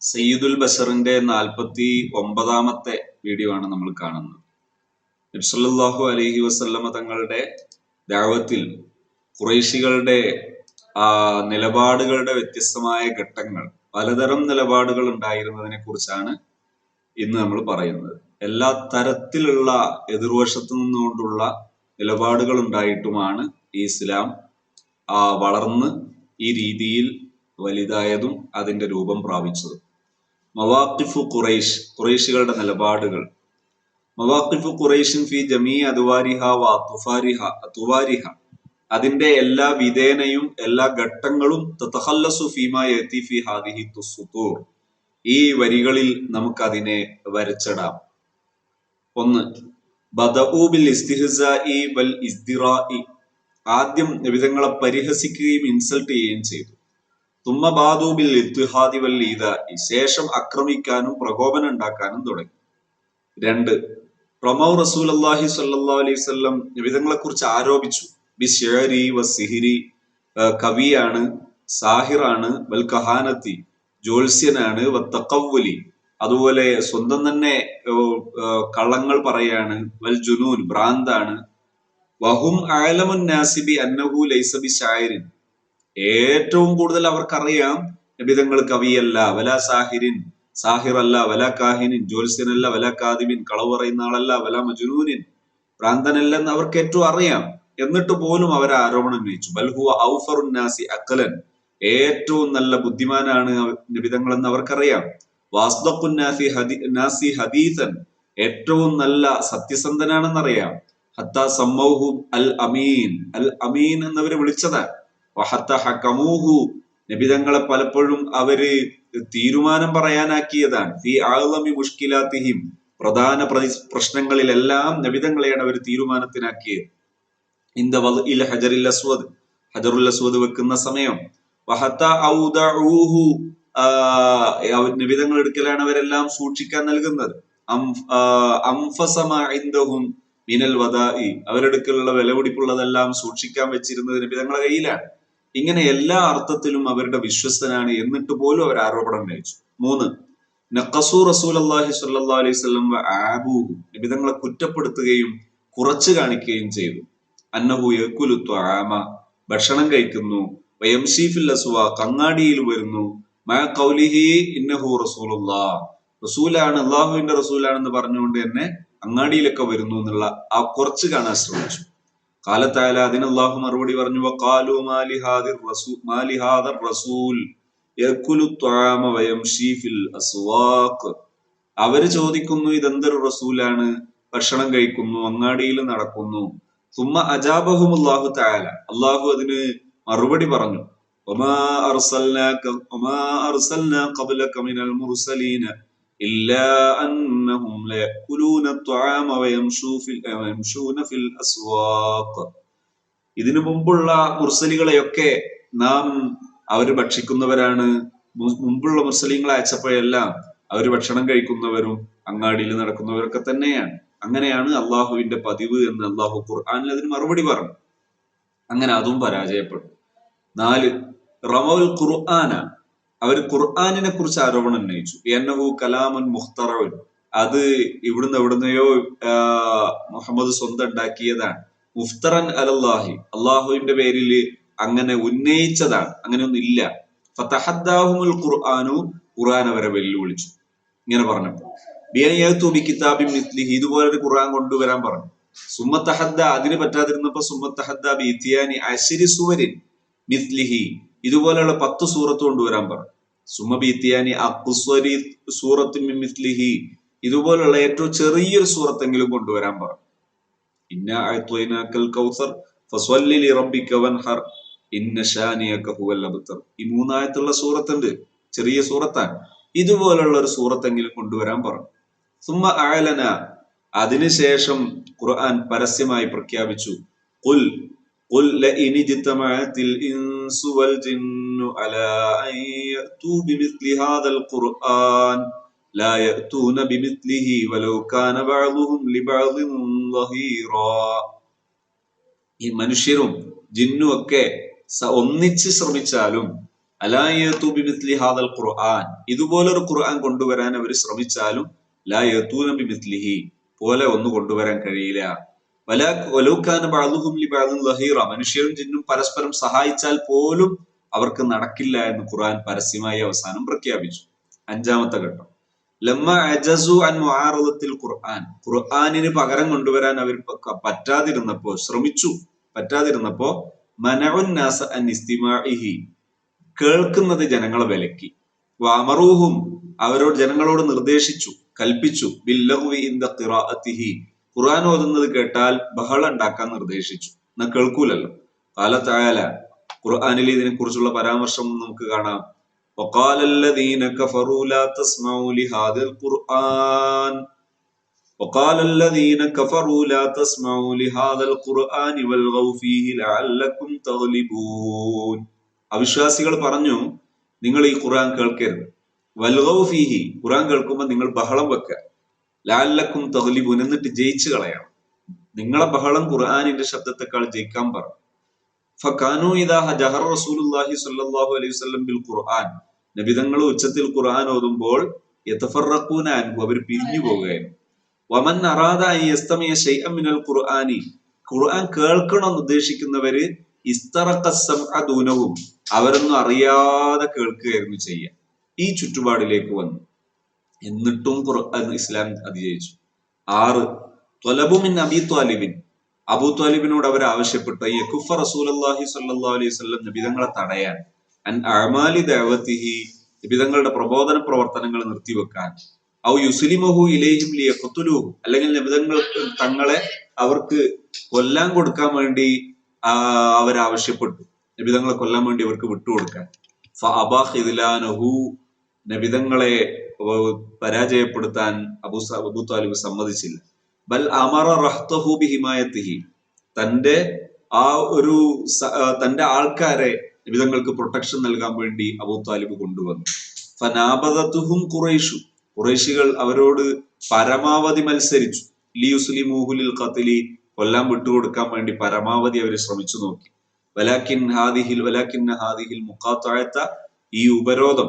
സയ്യിദുൽ ബഷറിന്റെ 49ാമത്തെ video ആണ് നമ്മൾ കാണുന്നത്. നബി സല്ലല്ലാഹു അലൈഹി വസല്ലമ തങ്ങളുടെ ദഅവത്തിൽ ഖുറൈശികളുടെ നിലപാടുകളുടെ വ്യത്യസ്തമായ ഘട്ടങ്ങൾ, പലതരം നിലപാടുകൾ ഉണ്ടായിരുന്നതിനെ കുറിച്ചാണ് ഇന്ന് നമ്മൾ പറയുന്നത്. എല്ലാ തരത്തിലുള്ള എതിർവശത്തു നിന്നുകൊണ്ടുള്ള നിലപാടുകൾ ഉണ്ടായിട്ടുമാണ് ഈ ഇസ്ലാം വളർന്ന് ഈ രീതിയിൽ വലുതായതും അതിന്റെ രൂപം പ്രാപിച്ചതും. മവാഖിഫു ഖുറൈഷ്, ഖുറൈശികളുടെ നിലപാടുകൾ. മവാഖിഫു ഖുറൈഷിൻ ഫി ജമീ അദ്വാരിഹ വ തുവാരിഹ, അതിന്റെ എല്ലാ വിധേനയും എല്ലാ ഘട്ടങ്ങളും തതഖല്ലസു ഫീമാ യതി ഫി ഹാദിഹി തുസ്സുതൂർ, ഈ വരികളിൽ നമുക്കതിനെ വരച്ചിടാം. ഒന്ന്, ബദഊ ബിൽ ഇസ്തിഹ്സാഇ വൽ ഇസ്തിറാഇ, ആദ്യം നബിതങ്ങളെ പരിഹസിക്കുകയും ഇൻസൾട്ട് ചെയ്യുകയും ചെയ്തു. തുമ്മ ബാദൂ ബിൽ ഇത്തിഹാദി വൽ ഈദാഇ, ശേഷം ആക്രമിക്കാനും പ്രകോപനം ഉണ്ടാക്കാനും തുടങ്ങി. രണ്ട്, റമൗ റസൂലുള്ളാഹി സ്വല്ലല്ലാഹു അലൈഹി വസല്ലം, നബിതങ്ങളെ കുറിച്ച് ആരോപിച്ചു. ബിശ്ശിഅരി വസ്സിഹ്രി, കവിയാണ്, സാഹിറാണ്, വൽ കഹാനത്തി, ജ്യോത്സ്യനാണ്, വത്തഖവ്വുലി, അതുപോലെ സ്വന്തം തന്നെ കള്ളങ്ങൾ പറയാണ്, വൽ ജുനൂൻ, ഭ്രാന്താണ്, വഹും അഅലമുൻ നാസി ബി അന്നഹു ലൈസ ബിശായിരിൻ, ഏറ്റവും കൂടുതൽ അവർക്കറിയാം നബിതങ്ങൾ കവിയല്ല, വല സാഹിരിൻ, സാഹിറല്ല, വല കാഹിനിൻ, ജ്യോത്സ്യനല്ല, വല കാദിബിൻ, കളവ് പറയുന്ന ആളല്ല, വല മജ്നൂനിൻ, ഭ്രാന്തനല്ലെന്ന് അവർക്ക് ഏറ്റവും അറിയാം. എന്നിട്ട് പോലും അവർ ആരോപണം ഉന്നയിച്ചു. ബൽഹുവ ഔഫറുൻ നാസി അഖലൻ, ഏറ്റവും നല്ല ബുദ്ധിമാനാണ് നബിതങ്ങളെന്ന് അവർക്കറിയാം. വാസ്ദഖുൻ നാസി ഹദീസൻ, ഏറ്റവും നല്ല സത്യസന്ധനാണെന്നറിയാം. ഹത്താ സമ്മൗഹു അൽ അമീൻ, അൽ അമീൻ എന്നവര് വിളിച്ചതാണ്. നബിതങ്ങളെ പലപ്പോഴും അവര് തീരുമാനം പറയാനാക്കിയതാണ്. ഫി അഅ്ളമി മുഷ്കിലാത്തിഹിം, പ്രധാന പ്രശ്നങ്ങളിലെല്ലാം നബിതങ്ങളെയാണ് അവർ തീരുമാനത്തിനാക്കിയത്. ഇന്ദ വദ്ഇൽ ഹജറുൽ അസ്വദ്, ഹജറുൽ അസ്വദ് വെക്കുന്ന സമയം. വഹത്താ ഔദഊഹു, നബിതങ്ങൾ എടുക്കലാണ് അവരെല്ലാം സൂക്ഷിക്കാൻ നൽകുന്നത്. അംഫസമാ ഇൻദഹും മിനൽ വദാഇ, അവരെടുക്കലുള്ള വിലപിടിപ്പുള്ളതെല്ലാം സൂക്ഷിക്കാൻ വെച്ചിരുന്നത് നബിതങ്ങളുടെ കയ്യിലാണ്. ഇങ്ങനെ എല്ലാ അർത്ഥത്തിലും അവരുടെ വിശ്വസ്തനാണ്, എന്നിട്ട് പോലും അവർ ആരോപണം ഉന്നയിച്ചു. മൂന്ന്, നഖസു റസൂലുള്ളാഹി സ്വല്ലല്ലാഹു അലൈഹി വസല്ലം വആബൂഹു, നബിതങ്ങളെ കുറ്റപ്പെടുത്തുകയും കുറച്ചു കാണിക്കുകയും ചെയ്തു. അന്നഹു യകുലു ത്വആമ, ഭക്ഷണം കഴിക്കുന്നു, വയംശി ഫിൽ അസ്വാഖ്, അങ്ങാടിയിൽ വരുന്നു, മാ ഖൗലിഹി ഇന്നഹു റസൂലുള്ളാഹ്, റസൂലാണ്, അല്ലാഹുവിന്റെ റസൂലാണെന്ന് പറഞ്ഞുകൊണ്ട് തന്നെ അങ്ങാടിയിലൊക്കെ വരുന്നു എന്നുള്ള ആ കുറച്ച് കാണാൻ ശ്രമിച്ചു. കാലത്തായാലും അതിന് അല്ലാഹു മറുപടി പറഞ്ഞു, വഖാലു മാലി ഹാദർ റസൂൽ യഅകുലു ത്വആമ വയംശി ഫിൽ അസ്വാഖ്, അവര് ചോദിക്കുന്നു ഇതെന്തൊരു റസൂലാണ്, ഭക്ഷണം കഴിക്കുന്നു, അങ്ങാടിയിൽ നടക്കുന്നു. സുമ്മ അജാബഹും അല്ലാഹു തആല, അല്ലാഹു അതിന് മറുപടി പറഞ്ഞു. വമാ അർസൽനാ ഖബ്ലക മിനൽ മുർസലീന ഇല്ലാ അന്നഹും ലയഅകുലൂന അത്ത്വആമ വയംശൂന ഫിൽ അസ്വാഖ്, ഇതിനു മുമ്പുള്ള മുർസലികളെയൊക്കെ നാം അവര് ഭക്ഷിക്കുന്നവരാണ്. മുമ്പുള്ള മുർസലീങ്ങളെ അയച്ചപ്പോഴെല്ലാം അവര് ഭക്ഷണം കഴിക്കുന്നവരും അങ്ങാടിയിൽ നടക്കുന്നവരൊക്കെ തന്നെയാണ്. അങ്ങനെയാണ് അള്ളാഹുവിന്റെ പതിവ് എന്ന് അള്ളാഹു ഖുർആനിൽ അതിന് മറുപടി പറഞ്ഞു. അങ്ങനെ അതും പരാജയപ്പെട്ടു. 4, റമൗൽ ഖുർആന, അവർ ഖുർആനിനെ കുറിച്ച് ആരോപണം ഉന്നയിച്ചു. എന്നഹു കലാമുൻ മുഖ്തറഉൻ, അത് എവിടുന്നെയോ മുഹമ്മദ് സ്വന്തം ഉണ്ടാക്കിയതാണ്. മുഫ്തറൻ അലല്ലാഹി, അള്ളാഹുവിന്റെ പേരിൽ അങ്ങനെ ഉന്നയിച്ചതാണ്, അങ്ങനെയൊന്നും ഇല്ല. ഫതഹദ്ദാഹുൽ ഖുർആനു, ഖുർആൻ അവരെ വെല്ലുവിളിച്ചു. ഇങ്ങനെ പറഞ്ഞപ്പോൾ കിതാബിൻ മിസ്ലിഹി, ഇതുപോലൊരു ഖുർആൻ കൊണ്ടുവരാൻ പറഞ്ഞു. സുമ്മത്തഹദ്ദ, അതിന് പറ്റാതിരുന്നപ്പോ സുമ്മത്തഹദ്ദ ബി ഇത്യാനി അശ്രി സുവരിൻ മിസ്ലിഹി, ഇതുപോലെയുള്ള 10 സൂറത്ത് കൊണ്ടുവരാൻ പറഞ്ഞു. സുമ്മ ബി ഇത്യാനി അഖ്സ്വരി സൂറത്തിൻ മിൻ മിസ്ലിഹി, ഇതുപോലുള്ള ഏറ്റവും ചെറിയൊരു സൂറത്തെങ്കിലും കൊണ്ടുവരാൻ പറഞ്ഞു. ഇന്നാ അഅ്തൈനാകൽ കൗസർ ഫസ്വല്ലി ലിറബ്ബിക വൻഹർ ഇന്ന ശാനിയക ഹുവൽ അബ്തർ, ഈ 3 ആയത്തുള്ള സൂറത്തുണ്ട്, ചെറിയ സൂറത്താണ്. ഇതുപോലുള്ള ഒരു സൂറത്തെങ്കിലും കൊണ്ടുവരാൻ പറഞ്ഞു. സുമ്മ അഅലന, അതിനുശേഷം ഖുർആൻ പരസ്യമായി പ്രഖ്യാപിച്ചു. ഖുൽ ലഇൻ ഇജ്തമഅത്തിൽ ഇൻസു വൽ ജിന്നു അലാ അൻ യഅതു ബിമിസ്ലി ഹാദൽ ഖുർആൻ ലാ യഅതൂന ബിമിസ്ലിഹി വലൗ കാന ബഅദുഹും ലിബഅദിൻ ദഹീറാ, ഈ മനുഷ്യരും ജിന്നും ഒക്കെ ഒന്നിച്ച് ശ്രമിച്ചാലും അലാ യഅ്തു ബിമിസ്ലി ഹാദൽ ഖുർആൻ, ഇതുപോലൊരു ഖുർആൻ കൊണ്ടുവരാൻ അവർ ശ്രമിച്ചാലും ലാ യഅ്തൂന ബിമിസ്ലിഹി, പോലെ ഒന്ന് കൊണ്ടുവരാൻ കഴിയില്ല. വലൗ കാന ബഅ്ദുഹും ലിബഅ്ദിൻ ദഹീറ, മനുഷ്യരും ജിന്നും പരസ്പരം സഹായിച്ചാൽ പോലും അവർക്ക് നടക്കില്ല എന്ന് ഖുർആൻ പരസ്യമായി അവസാനം പ്രഖ്യാപിച്ചു. അഞ്ചാമത്തെ ഘട്ടം, ലമ്മ അജസു അൻ മുആറദത്തിൽ ഖുർആൻ, ഖുർആനിന് പകരം കൊണ്ടുവരാൻ അവർ പറ്റാതിരുന്നപ്പോ മനഉൻ നാസ അൻ ഇസ്തിമാഇഹി, കേൾക്കുന്നത് ജനങ്ങളെ വിലക്കി. വഅമറൂഹും, ജനങ്ങളോട് നിർദ്ദേശിച്ചു, കൽപ്പിച്ചു, ബില്ലഗ്വി ഇൻദ ഖിറാഅത്തിഹി, ഖുർആൻ ഓതുന്നത് കേട്ടാൽ ബഹളം ഉണ്ടാക്കാൻ നിർദ്ദേശിച്ചു. എന്നാ കേൾക്കൂലല്ലോ. ഖാല തആല, ഖുർആനിൽ ഇതിനെ കുറിച്ചുള്ള പരാമർശം നമുക്ക് കാണാം. وقال الذين كفروا لا تسمعوا لهذا القرآن وقال الذين كفروا لا تسمعوا لهذا القرآن والغوا فيه لعلكم تغلبون, അവിശ്വാസികൾ പറഞ്ഞു, നിങ്ങൾ ഈ ഖുർആൻ കേൾക്കരുത്. വൽഗൗ ഫീഹി, ഖുർആൻ കേൾക്കുമ്പോൾ നിങ്ങൾ ബഹളം വെക്കുക. ലഅല്ലക്കും തഗ്ലിബൂൻ, എന്നിട്ട് ജയിച്ചു കളയണം. നിങ്ങളെ ബഹളം ഖുർആനിന്റെ ശബ്ദത്തെക്കാൾ ജയിക്കാൻ പറഞ്ഞു. ഫകാനൂ ഇദാ ജഹറ റസൂലുള്ളാഹി സ്വല്ലല്ലാഹു അലൈഹി വസല്ലം ബിൽ ഖുർആൻ, നബിതങ്ങൾ ഉച്ചത്തിൽ ഖുർആൻ ഓതുമ്പോൾ യതഫറഖൂന അൻഹു, അവർ പിരിഞ്ഞു പോകുകയായിരുന്നു. വമൻ അറാദ അൻ യസ്തമിയ ശൈഅൻ മിനൽ ഖുർആനി, ഖുർആൻ കേൾക്കണമെന്ന് ഉദ്ദേശിക്കുന്നവര് ഇസ്തറഖ സമഅ ദൂനഹും, അവരൊന്നും അറിയാതെ കേൾക്കുകയായിരുന്നു ചെയ്യുക. ഈ ചുറ്റുപാടിലേക്ക് വന്നു. എന്നിട്ടും ഖുർആൻ ഇസ്ലാം അതിജയിച്ചു. 6, ത്വലബു മിൻ അബീ ത്വാലിബിൻ, അബൂ ത്വാലിബിനോട് അവർ ആവശ്യപ്പെട്ടു യകുഫ റസൂലുള്ളാഹി സ്വല്ലല്ലാഹു അലൈഹി വസല്ലം, നബിതങ്ങളെ തടയാൻ, അൻ അഅമാലി ദഅവതിഹി, നബിതങ്ങളുടെ പ്രബോധന പ്രവർത്തനങ്ങൾ നിർത്തിവെക്കാൻ, ഔ യുസ്ലിമഹു ഇലൈഹിം ലിയഖ്തുലുഹു, അല്ലെങ്കിൽ നബിതങ്ങൾക്ക് തങ്ങളെ അവർക്ക് കൊല്ലാൻ കൊടുക്കാൻ വേണ്ടി അവരാവശ്യപ്പെട്ടു, നബിതങ്ങളെ കൊല്ലാൻ വേണ്ടി അവർക്ക് വിട്ടുകൊടുക്കാൻ. ഫഅബാ ഖിദ്ലാനഹു, നബിതങ്ങളെ പരാജയപ്പെടുത്താൻ അബൂ ത്വാലിബ് സമ്മതിച്ചില്ല. ബൽ അമറ റഹ്തഹു ബിഹിമായത്തിഹി, തന്റെ ആൾക്കാരെ നബിതങ്ങൾക്ക് പ്രൊട്ടക്ഷൻ നൽകാൻ വേണ്ടി അബൂ ത്വാലിബ് കൊണ്ടുവന്നു. ഫനാബദതുഹും ഖുറൈഷു, ഖുറൈശികൾ അവരോട് പരമാവധി മത്സരിച്ചു. ലിയുസ്ലിമൂഹു ലിൽ ഖത്ലി, കൊല്ലാൻ വിട്ടുകൊടുക്കാൻ വേണ്ടി പരമാവധി അവർ ശ്രമിച്ചു നോക്കി. വലാകിന്ന ഹാദിഹിൽ മുഖാത്തഅത, ഈ ഉപരോധം,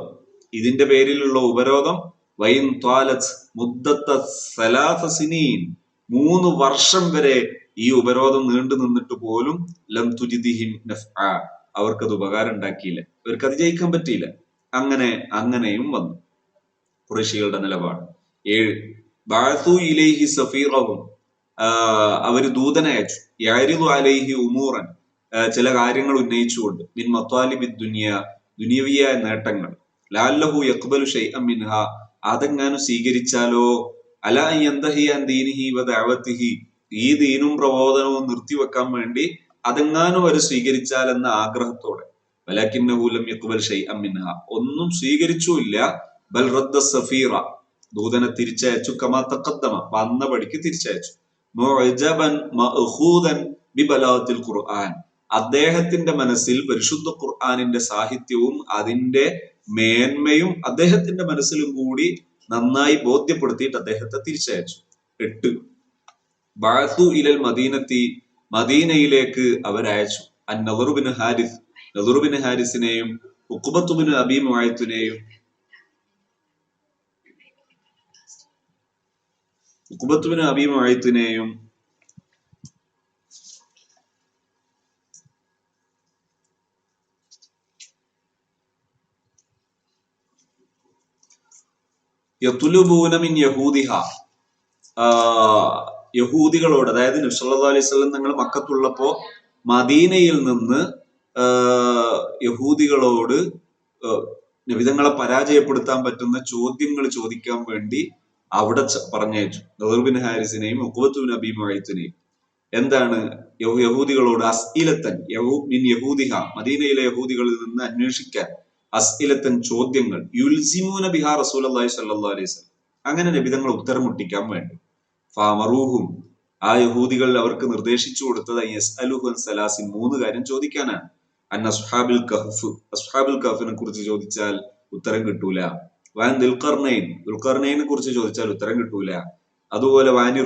ഇതിന്റെ പേരിലുള്ള ഉപരോധം, വൈൻ ത്വാലത് മുദ്ദത്ത സലാസ സിനീൻ, 3 വർഷം വരെ ഈ ഉപരോധം നീണ്ടു നിന്നിട്ട് പോലും ലം തുജിദിഹിം നഫ്ആ, അവർക്കത് ഉപകാരം ഉണ്ടാക്കിയില്ല, അവർക്കത് ജയിക്കാൻ പറ്റിയില്ല. അങ്ങനെയും വന്നു ഖുറൈശികളുടെ നിലപാട്. 7, ബഅസു ഇലൈഹി സഫീറഹും, അവര് ദൂതനെ അയച്ചു. യഅരിദു അലൈഹി ഉമൂറൻ, ചില കാര്യങ്ങൾ ഉന്നയിച്ചുകൊണ്ട്, മിൻ മത്വാലിബി ദുനിയ, ദുനിയവിയായ നേട്ടങ്ങൾ, ലഅല്ലഹു യഖ്ബലു ശൈഅൻ മിൻഹ, അതെങ്ങാനും സ്വീകരിച്ചാലോ, അലാ യന്തഹി അൻ ദീനിഹി വ ദഅവതിഹി, ഈ ദീനും പ്രബോധനവും നിർത്തിവെക്കാൻ വേണ്ടി അതെങ്ങാനും അവർ സ്വീകരിച്ചാൽ എന്ന ആഗ്രഹത്തോടെ. വലാകിന്നഹു ലം യഖ്ബൽ ശൈഅൻ മിൻഹ, ഒന്നും സ്വീകരിച്ചുമില്ല. ബൽ റദ്ദ സഫീറ, ദൂതനെ തിരിച്ചയച്ചു. കമാ തഖദ്ദമ, വന്ന പടിക്ക് തിരിച്ചയച്ചു. മുഅജബൻ മഅഖൂദൻ ബിബലാഗത്തിൽ ഖുർആൻ, അദ്ദേഹത്തിന്റെ മനസ്സിൽ പരിശുദ്ധ ഖുർആനിന്റെ സാഹിത്യവും അതിന്റെ മേന്മയും അദ്ദേഹത്തിന്റെ മനസ്സിലും കൂടി നന്നായി ബോധ്യപ്പെടുത്തിയിട്ട് അദ്ദേഹത്തെ തിരിച്ചയച്ചു. 8, ബഅസു ഇലൽ മദീനത്തി, മദീനയിലേക്ക് അവരയച്ചു. അൻ നദർ ബിൻ ഹാരിസ്, നദർ ബിൻ ഹാരിസിനെയും ഉഖ്ബത്തു ബിൻ അബീ മുഅയ്ത്തിനെയും യത്ലുബൂന മിൻ യഹൂദിഹ, യഹൂദികളോട്, അതായത് നബി സല്ലല്ലാഹു അലൈഹി വസല്ലം തങ്ങൾ മക്കത്തുള്ളപ്പോ മദീനയിൽ നിന്ന് യഹൂദികളോട് നബിതങ്ങളെ പരാജയപ്പെടുത്താൻ പറ്റുന്ന ചോദ്യങ്ങൾ ചോദിക്കാൻ വേണ്ടി അവിടെ പറഞ്ഞയച്ചു നദർ ബിൻ ഹാരിസിനെയും ഉഖ്ബത്തു ബിൻ അബീ മുഅയ്ത്തിനെയും. എന്താണ് യഹൂദികളോട്? അസ്ഇലത്തൻ മിൻ യഹൂദിഹ, മദീനയിലെ യഹൂദികളിൽ നിന്ന് അന്വേഷിക്കാൻ, അസ്ഇലത്തൻ ചോദ്യങ്ങൾ, യുൽസിമൂന ബിഹാ റസൂലുള്ളാഹി സ്വല്ലല്ലാഹു അലൈഹി വസല്ലം, അങ്ങനെ നബിതങ്ങൾ ഉത്തരം മുട്ടിക്കാൻ വേണ്ടി. ഫഅമറൂഹും, ആ യഹൂദികൾ അവർക്ക് നിർദ്ദേശിച്ചു കൊടുത്തത് യസ്അലുഹു അൻ സലാസിൻ, 3 കാര്യം ചോദിക്കാനാണ്. അൻ അസ്ഹാബിൽ കഹ്ഫ്, അസ്ഹാബുൽ കഹ്ഫിനെ കുറിച്ച് ചോദിച്ചാൽ ഉത്തരം കിട്ടൂല. വാൻ ദുൽഖർനൈനെ കുറിച്ച് ചോദിച്ചാൽ ഉത്തരം കിട്ടൂല. അതുപോലെ വാനി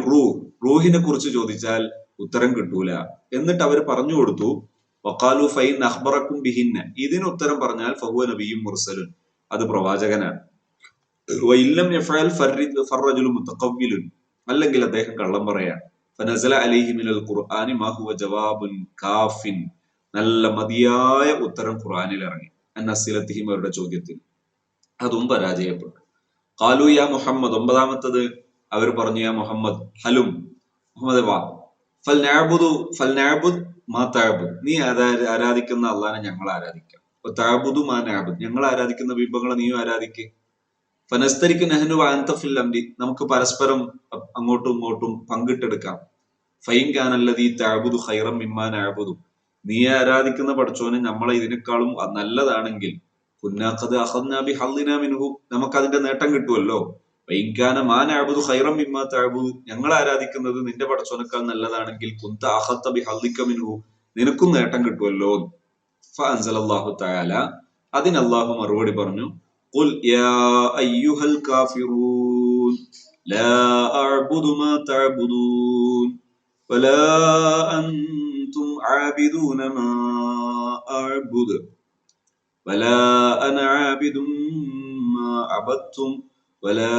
റൂഹിനെ കുറിച്ച് ചോദിച്ചാൽ ഉത്തരം കിട്ടൂല. എന്നിട്ട് അവർ പറഞ്ഞു കൊടുത്തു, വഖാലു ഫൈൻ അഖ്ബറക്കും ബിഹിന്ന, ഇതിന് ഉത്തരം പറഞ്ഞാൽ ഫഹുവ നബിയ്യും മുർസലുൻ, അത് പ്രവാചകനാണ്. വഇല്ലം യഫഅൽ ഫർറജുലു മുതഖവ്വിലുൻ, അല്ലെങ്കിൽ അദ്ദേഹം കള്ളം പറയാണ്. ഫനസല അലൈഹി മിനൽ ഖുർആനി മാ ഹുവ ജവാബുൻ കാഫിൻ, നല്ല മതിയായ ഉത്തരം ഖുർആനിൽ ഇറങ്ങി. അന്നസിലത്തിഹിം, അവരുടെ ചോദ്യത്തിന്. അതും പരാജയപ്പെട്ടു. ഖാലു യാ മുഹമ്മദ്, ഒമ്പതാമത്തത് അവർ പറഞ്ഞു, യാ മുഹമ്മദ് ഹലും, മുഹമ്മദ് വാ, ഫൽനഅബുദ് മാ തഅബുദ്, നീ ആരാധിക്കുന്ന അള്ളാനെ ഞങ്ങൾ ആരാധിക്കാം. തഅബുദു മാ നഅബുദ്, ഞങ്ങൾ ആരാധിക്കുന്ന വിഭവങ്ങളെ നീയും ആരാധിക്ക്. ഫനസ്തരിക്കു നഹ്നു വഅൻത ഫിൽ അംരി, നമുക്ക് പരസ്പരം അങ്ങോട്ടും ഇങ്ങോട്ടും പങ്കിട്ടെടുക്കാം. ഫൈൻ കാനല്ലദീ തഅബുദു ഖൈറൻ മിമ്മാ നഅബുദു, നീ ആരാധിക്കുന്ന പടച്ചോനെ നമ്മളെ ഇതിനേക്കാളും നല്ലതാണെങ്കിൽ, കുന്നാ ഖദ് അഖദ്നാ ബിഹദ്ദിനാ മിൻഹു, നമുക്ക് അതിന്റെ നേട്ടം കിട്ടുമല്ലോ. ഫൈൻ കാന മാ നഅബുദു ഖൈറൻ മിമ്മാ തഅബുദു, ഞങ്ങൾ ആരാധിക്കുന്നത് നിന്റെ പടച്ചോനേക്കാൾ നല്ലതാണെങ്കിൽ, കുന്ത അഖദ്ത ബിഹദ്ദിക മിൻഹു, നിനക്കും നേട്ടം കിട്ടുമല്ലോ. ഫഅൻസലല്ലാഹു തആല, അതിന് അല്ലാഹു മറുപടി പറഞ്ഞു, ഖുൽ യാ അയ്യുഹൽ കാഫിറൂൻ ലാ അഅ്ബുദു മാ തഅബുദൂൻ വലാ അൻതും ആബിദൂന മാ അഅ്ബുദു വലാ അന ആബിദും മാ അബദ്തും വലാ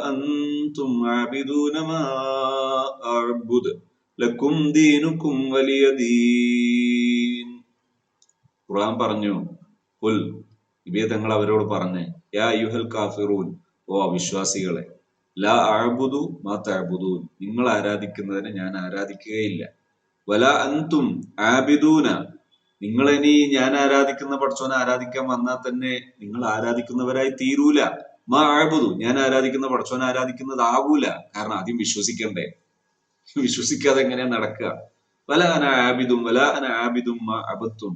അൻതും ആബിദൂന മാ അഅ്ബുദു ലക്കും ദീനുക്കും വലിയ ദീൻ. ഖുർആൻ പറഞ്ഞു, ഖുൽ, നബിയെ തങ്ങൾ അവരോട് പറഞ്ഞേ, യാ അയ്യുഹൽ കാഫിറൂൻ, ഓ അവിശ്വാസികളെ, ലാ അഅ്ബുദു മാ തഅബുദൂൻ, നിങ്ങൾ ആരാധിക്കുന്നതിനെ ഞാൻ ആരാധിക്കുകയില്ല. വലാ അൻതും ആബിദൂന, നിങ്ങൾ ഇനി ഞാൻ ആരാധിക്കുന്ന പടച്ചോനെ ആരാധിക്കാൻ വന്നാൽ തന്നെ നിങ്ങൾ ആരാധിക്കുന്നവരായി തീരൂല. മാ അഅ്ബുദു, ഞാൻ ആരാധിക്കുന്ന പടച്ചോനെ ആരാധിക്കുന്നതാകൂല. കാരണം ആദ്യം വിശ്വസിക്കണ്ടേ, വിശ്വസിക്കാതെ എങ്ങനെയാ നടക്കുക? വലാ അന ആബിദും മാ അബദ്തും,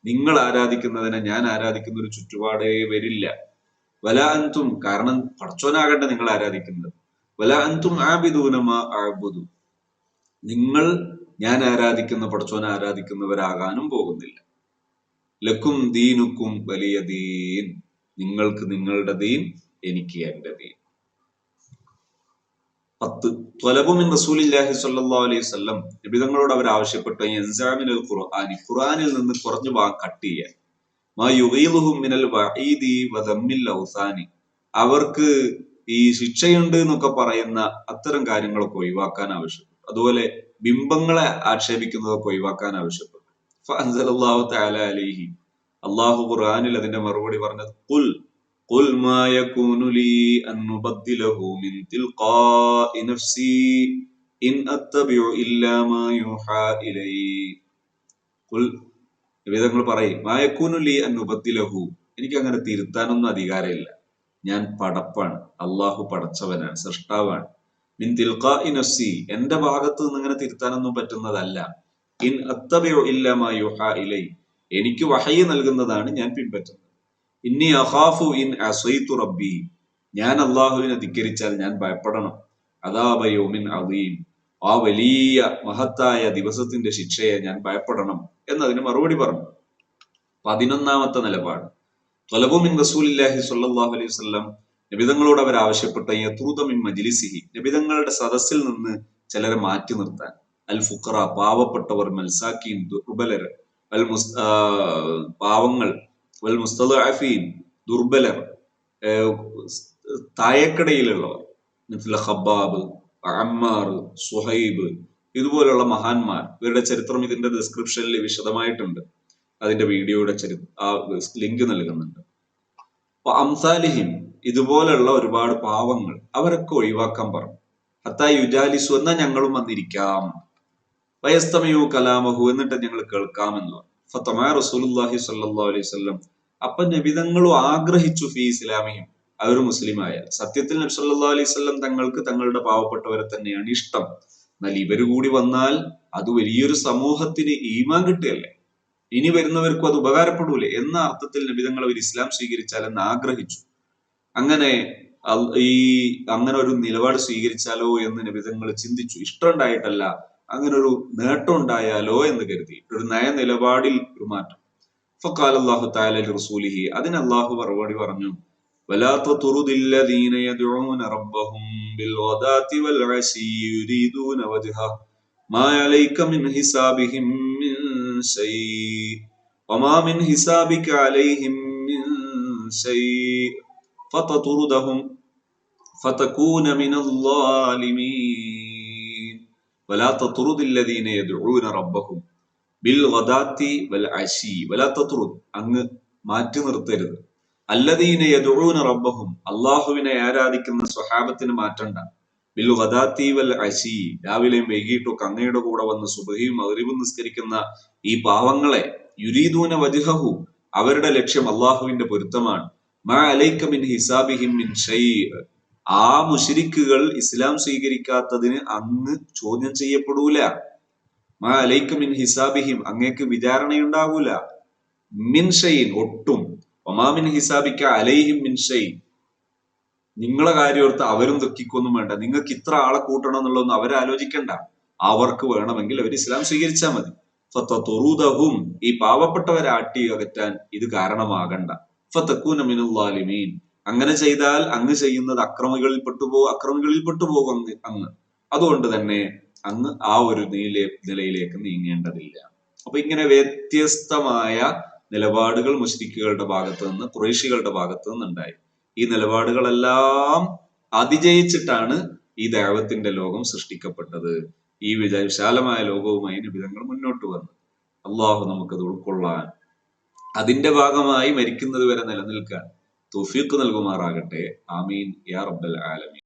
നിങ്ങൾ ആരാധിക്കുന്നതിനെ ഞാൻ ആരാധിക്കുന്ന ഒരു ചുറ്റുപാടേ വരില്ല. വലാ അൻതും, കാരണം പടച്ചോനാകട്ടെ നിങ്ങൾ ആരാധിക്കുന്നത്. വലാ അൻതും ആബിദൂന മാ അഅ്ബുദു, നിങ്ങൾ ഞാൻ ആരാധിക്കുന്ന പടച്ചോനെ ആരാധിക്കുന്നവരാകാനും പോകുന്നില്ല. ലക്കും ദീനുക്കും വലിയ ദീൻ, നിങ്ങൾക്ക് നിങ്ങളുടെ ദീൻ, എനിക്ക് എന്റെ ദീൻ. 10 ത്വലബു മിൻ റസൂലില്ലാഹി സ്വല്ലല്ലാഹു അലൈഹി വസല്ലം, നബി തങ്ങളോട് അവർ ആവശ്യപ്പെട്ടു, യൻസാമിനൽ ഖുർആനി, ഖുർആനിൽ നിന്ന് കുറഞ്ഞു കട്ട് ചെയ്യാൻ, മാ യുഗീലുഹും മിനൽ വഈദി വദമ്മിൽ ഔസാനി, അവർക്ക് ഈ ശിക്ഷയുണ്ട് എന്നൊക്കെ പറയുന്ന അത്തരം കാര്യങ്ങളൊക്കെ ഒഴിവാക്കാൻ ആവശ്യപ്പെട്ടു. അതുപോലെ ബിംബങ്ങളെ ആക്ഷേപിക്കുന്നതൊക്കെ ഒഴിവാക്കാൻ ആവശ്യപ്പെട്ടു. ഫഅൻസലല്ലാഹു തആല അലൈഹി, അല്ലാഹു ഖുർആനിൽ അതിന്റെ മറുപടി പറഞ്ഞത്, ഖുൽ മാ യകൂനു ലീ അൻ നുബദ്ദിലഹു മിൻ തിൽഖാഇ നഫ്സി ഇൻ അത്തബിഉ ഇല്ലാ മാ യൂഹാ ഇലൈ. ഖുൽ, വേദങ്ങൾ പറയും, മാ യകൂനു ലീ അൻ നുബദ്ദിലഹു, എനിക്ക് അങ്ങനെ തിരുത്താനൊന്നും അധികാരമില്ല. ഞാൻ പടപ്പാണ്, അല്ലാഹു പടച്ചവനാണ്, സൃഷ്ടാവാണ്. മിൻ തിൽഖാഇ നഫ്സി, എന്റെ ഭാഗത്ത് നിന്ന് ഇങ്ങനെ തിരുത്താനൊന്നും പറ്റുന്നതല്ല. ഇൻ അത്തബിഉ ഇല്ലാ മാ യൂഹാ ഇലൈ, എനിക്ക് വഹയി നൽകുന്നതാണ് ഞാൻ പിൻപറ്റുന്നത്. ഇന്നി അഖാഫു ഇൻ അസൈതു റബ്ബി, ഞാൻ അള്ളാഹുവിനെ ധിക്കരിച്ചാൽ ഞാൻ ഭയപ്പെടണം. അദാബ യൗമിൻ അദീം, ആ വലിയ മഹത്തായ ദിവസത്തിന്റെ ശിക്ഷയെ ഞാൻ ഭയപ്പെടണം എന്നതിന് മറുപടി പറഞ്ഞു. 11ാമത്തെ നിലപാട്, ത്വലബു മിൻ റസൂലില്ലാഹി സ്വല്ലല്ലാഹു അലൈഹി വസല്ലം, നബിതങ്ങളോട് അവർ ആവശ്യപ്പെട്ട യത്റൂദ മിൻ മജ്ലിസിഹി, നബിതങ്ങളുടെ സദസ്സിൽ നിന്ന് ചിലരെ മാറ്റി നിർത്താൻ. അൽ ഫുഖറ, പാവപ്പെട്ടവർ, മൽസാക്കീൻ, ദുർബലർ, പാവങ്ങൾ, വൽ മുസ്തദഅഫീൻ, ദുർബലർ, താഴേക്കടയിലുള്ളവർ, ഖബ്ബാബ്, അമ്മാർ, സുഹൈബ്, ഇതുപോലുള്ള മഹാന്മാർ. ഇവരുടെ ചരിത്രം ഇതിന്റെ ഡിസ്ക്രിപ്ഷനിൽ വിശദമായിട്ടുണ്ട്, അതിന്റെ വീഡിയോയുടെ ലിങ്ക് നൽകുന്നുണ്ട്. അപ്പൊ അംസാലിഹിം, ഇതുപോലുള്ള ഒരുപാട് പാവങ്ങൾ, അവരൊക്കെ ഒഴിവാക്കാൻ പറഞ്ഞു. ഹത്താ യുജാലിസു, എന്നാ ഞങ്ങളും വന്നിരിക്കാം. വയസ്തമയു കലാമഹു, എന്നിട്ട് ഞങ്ങൾ കേൾക്കാമെന്ന് പറഞ്ഞു. ഫതമാ റസൂലുള്ളാഹി സ്വല്ലല്ലാഹു അലൈഹി വസല്ലം, അപ്പൊ നബിതങ്ങളും ആഗ്രഹിച്ചു ഫീ ഇസ്ലാമിഹിം, അവർ മുസ്ലിമായ. സത്യത്തിൽ നബി സല്ലല്ലാഹു അലൈഹി വസല്ലം തങ്ങൾക്ക് തങ്ങളുടെ പാവപ്പെട്ടവരെ തന്നെയാണ് ഇഷ്ടം. എന്നാൽ ഇവര് കൂടി വന്നാൽ അത് വലിയൊരു സമൂഹത്തിന് ഈമാൻ കിട്ടുകയല്ലേ, ഇനി വരുന്നവർക്കും അത് ഉപകാരപ്പെടൂലേ എന്ന അർത്ഥത്തിൽ നബിതങ്ങൾ അവർ ഇസ്ലാം സ്വീകരിച്ചാൽ എന്ന് ആഗ്രഹിച്ചു. അങ്ങനെ അങ്ങനെ ഒരു നിലപാട് സ്വീകരിച്ചാലോ എന്ന് നബിതങ്ങൾ ചിന്തിച്ചു. ഇഷ്ടം ഉണ്ടായിട്ടല്ല, അങ്ങനെ ഒരു നേട്ടം ഉണ്ടായാലോ എന്ന് കരുതി, ഒരു നിലപാടിൽ ഒരു മാറ്റം. ഫഖാല അല്ലാഹു തആല ലിറസൂലിഹി, അതിന് അല്ലാഹു മറുപടി പറഞ്ഞു, വലാ തതുറുദില്ലദീന യദ്ഊന റബ്ബഹും ബിൽഗദാതി വൽഅശി യുരീദൂന വജ്ഹ മാ അലൈക മിൻ ഹിസാബിഹിം മിൻ شيء وما من حسابك عليهم من شيء فتطردهم فتكون من الظالمين ولا تطرد الذين يدعون ربهم بالغداة والعشي ولا تطرد അങ്ങ് മാറ്റി നിർത്തരുത് അല്ലദീന യദ്ഊന റബ്ബഹും അല്ലാഹുവിനെ ആരാധിക്കുന്ന സ്വഹാബത്തിന് മാറ്റണ്ട ബിൽ ഗദാത്തി വൽ അശി രാവിലെയും വൈകിട്ടൊക്കെ അങ്ങയുടെ കൂടെ വന്ന് സുബഹിയും മഗ്രിബും നിസ്കരിക്കുന്ന ഈ പാവങ്ങളെ യുരീദൂന വജ്ഹഹു അവരുടെ ലക്ഷ്യം അല്ലാഹുവിന്റെ പൊരുത്തമാണ് മാ അലൈക മിൻ ഹിസാബിഹിം മിൻ ഷൈഅ ആ മുശ്രിക്കുകൾ ഇസ്ലാം സ്വീകരിക്കാത്തതിന് അങ്ങ് ചോദ്യം ചെയ്യപ്പെടൂല മാ അലൈക മിൻ ഹിസാബിഹിം അങ്ങേക്ക് വിചാരണയുണ്ടാകൂല മിൻ ഷൈഇൻ ഒട്ടും ഒമാ മിൻ ഹിസാബിക അലൈഹിം മിൻ ഷൈഇൻ നിങ്ങളെ കാര്യോർത്ത് അവരും ദുഃഖിക്കൊന്നും വേണ്ട നിങ്ങൾക്ക് ഇത്ര ആളെ കൂട്ടണം എന്നുള്ളതൊന്നും അവരാലോചിക്കണ്ട അവർക്ക് വേണമെങ്കിൽ അവർ ഇസ്ലാം സ്വീകരിച്ചാൽ മതി ഫതതുറുദഹും ഈ പാവപ്പെട്ടവരെ ആട്ടി അകറ്റാൻ ഇത് കാരണമാകണ്ട ഫതകൂന മിനൽ ളാലിമീൻ അങ്ങനെ ചെയ്താൽ അങ്ങ് ചെയ്യുന്നത് അക്രമികളിൽ പെട്ടുപോകും അങ്ങ് അതുകൊണ്ട് തന്നെ അങ്ങ് ആ ഒരു നിലയിലേക്ക് നീങ്ങേണ്ടതില്ല. അപ്പൊ ഇങ്ങനെ വ്യത്യസ്തമായ നിലപാടുകൾ മുശ്രിക്കുകളുടെ ഭാഗത്ത് നിന്ന് ഖുറൈശികളുടെ ഭാഗത്ത് നിന്നുണ്ടായി. ഈ നിലപാടുകളെല്ലാം അതിജയിച്ചിട്ടാണ് ഈ ദഅവത്തിന്റെ ലോകം സൃഷ്ടിക്കപ്പെട്ടത്. ഈ വിശാലമായ ലോകവുമായി നബിതങ്ങൾ മുന്നോട്ട് വന്നു. അള്ളാഹു നമുക്കത് ഉൾക്കൊള്ളാൻ അതിന്റെ ഭാഗമായി മരിക്കുന്നത് വരെ നിലനിൽക്കാൻ തൗഫീഖ് നൽകുമാറാകട്ടെ. ആമീൻ യാ റബ്ബൽ ആലമീൻ.